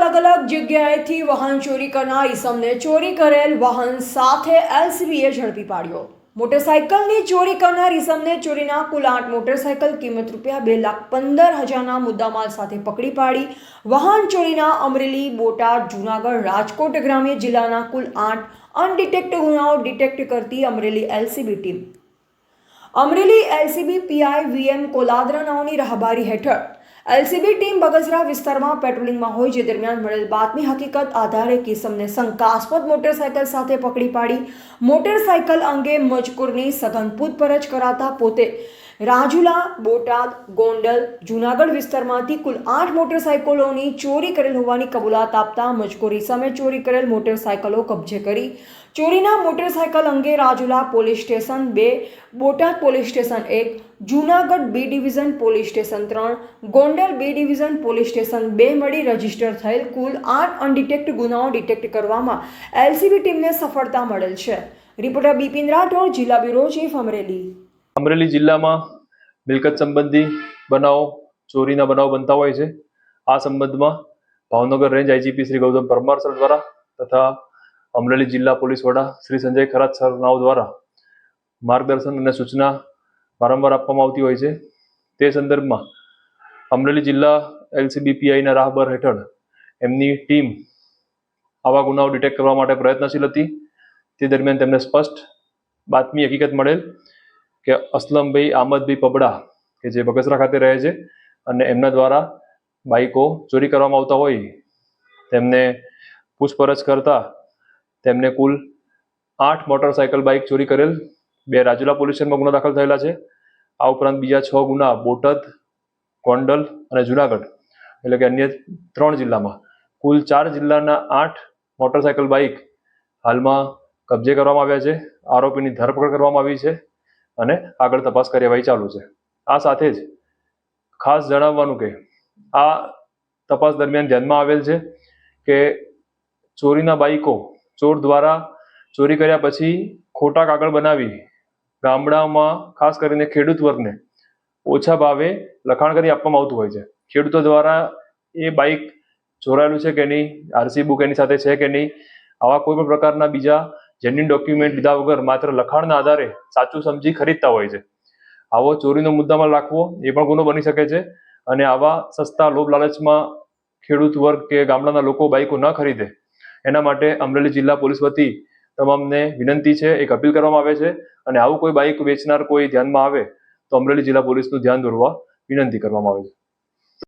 અલગ અલગ જગ્યાએથી વાહન ચોરી કરનાર ઈસમને ચોરી કરેલ વાહન સાથે એલસીબીએ ઝડપી પાડ્યો। મોટરસાઇકલની ચોરી કરનાર ઈસમને ચોરીના કુલ 8 મોટરસાઇકલ કિંમત ₹2,15,000ના મુદ્દામાલ સાથે પકડી પાડી। વાહન ચોરીના અમરેલી, બોટાદ, જૂનાગઢ, રાજકોટ ગ્રામ્ય જિલ્લાના કુલ 8 અનડિટેક્ટ ગુનાઓ ડિટેક્ટ કરતી Amreli LCB team Amreli LCB PI VM Koladara નાઓની રાહબારી હેઠળ એલસીબી ટીમ બગસરા વિસ્તારમાં પેટ્રોલિંગમાં હોય જે દરમિયાન મળેલ બાતમી હકીકત આધારે કિસમને શંકાસ્પદ મોટરસાઇકલ સાથે પકડી પાડી મોટરસાઇકલ અંગે મજકૂરની સઘન પૂછપરછ કરાતા પોતે રાજુલા, બોટાદ, ગોંડલ, જૂનાગઢ વિસ્તારમાંથી કુલ 8 મોટરસાઇકલોની ચોરી કરેલ હોવાની કબૂલાત આપતા મજકૂરી સામે ચોરી કરેલ મોટરસાઇકલો કબજે કરી ચોરીના મોટરસાઇકલ અંગે Rajula police station 2, Botad police station 1, Junagadh B division police station 3, Gondal B division police station 2 મળી રજીસ્ટર થયેલ કુલ 8 અનડિટેક્ટ ગુનાઓ ડિટેક્ટ કરવામાં એલસીબી ટીમને સફળતા મળેલ છે। રિપોર્ટર બિપિન રાઠોડ, જિલ્લા બ્યુરો ચીફ, અમરેલી। અમરેલી જિલ્લામાં મિલકત સંબંધી બનાવો, ચોરીના બનાવો બનતા હોય છે। આ સંબંધમાં Bhavnagar range IGP Shri Gautam Parmar sir દ્વારા તથા અમરેલી જિલ્લા પોલીસ વડા શ્રી સંજય ખરાત સર નાઓ દ્વારા માર્ગદર્શન અને સૂચના વારંવાર આપવામાં આવતી હોય છે। તે સંદર્ભમાં અમરેલી જિલ્લા એલસીબી પીઆઈના રાહબર હેઠળ એમની ટીમ આવા ગુનાઓ ડિટેક્ટ કરવા માટે પ્રયત્નશીલ હતી। તે દરમિયાન તેમને સ્પષ્ટ બાતમી હકીકત મળેલ કે અસલમભાઈ આમદભાઈ પબડા કે જે બગસરા ખાતે રહે છે અને એમના દ્વારા બાઇકો ચોરી કરવામાં આવતા હોય તેમને પૂછપરછ કરતા તેમને કુલ 8 મોટરસાઇકલ બાઇક ચોરી કરેલ 2 રાજુલા પોલીસ સ્ટેશનમાં ગુના દાખલ થયેલા છે। આ ઉપરાંત બીજા 6 ગુના બોટાદ, ગોંડલ અને જુનાગઢ એટલે કે અન્ય 3 જિલ્લામાં કુલ 4 જિલ્લાના 8 મોટરસાઇકલ બાઇક હાલમાં કબજે કરવામાં આવ્યા છે। આરોપીની ધરપકડ કરવામાં આવી છે અને આગળ તપાસ કાર્યવાહી ચાલુ છે। આ સાથે જ ખાસ જણાવવાનું કે આ તપાસ દરમિયાન ધ્યાનમાં આવેલ છે કે ચોરીના બાઇકો ચોર દ્વારા ચોરી કર્યા પછી ખોટા કાગળ બનાવી ગામડામાં ખાસ કરીને ખેડૂત વર્ગને ઓછા ભાવે લખાણ કરી આપવામાં આવતું હોય છે। ખેડૂતો દ્વારા એ બાઇક ચોરાયેલું છે કે નહીં, આરસી બુક એની સાથે છે કે નહીં, આવા કોઈ પણ પ્રકારના બીજા જેન્યુઇન ડોક્યુમેન્ટ લીધા વગર માત્ર લખાણના આધારે સાચું સમજી ખરીદતા હોય છે। આવો ચોરીનો મુદ્દામાલ રાખવો એ પણ ગુનો બની શકે છે અને આવા સસ્તા લોભ લાલચમાં ખેડૂત વર્ગ કે ગામડાના લોકો બાઇકો ન ખરીદે એના માટે અમરેલી જિલ્લા પોલીસ વતી તમામને વિનંતી છે, એક અપીલ કરવામાં આવે છે અને આવું કોઈ બાઇક વેચનાર કોઈ ધ્યાનમાં આવે તો અમરેલી જિલ્લા પોલીસનું ધ્યાન દોરવા વિનંતી કરવામાં આવે છે।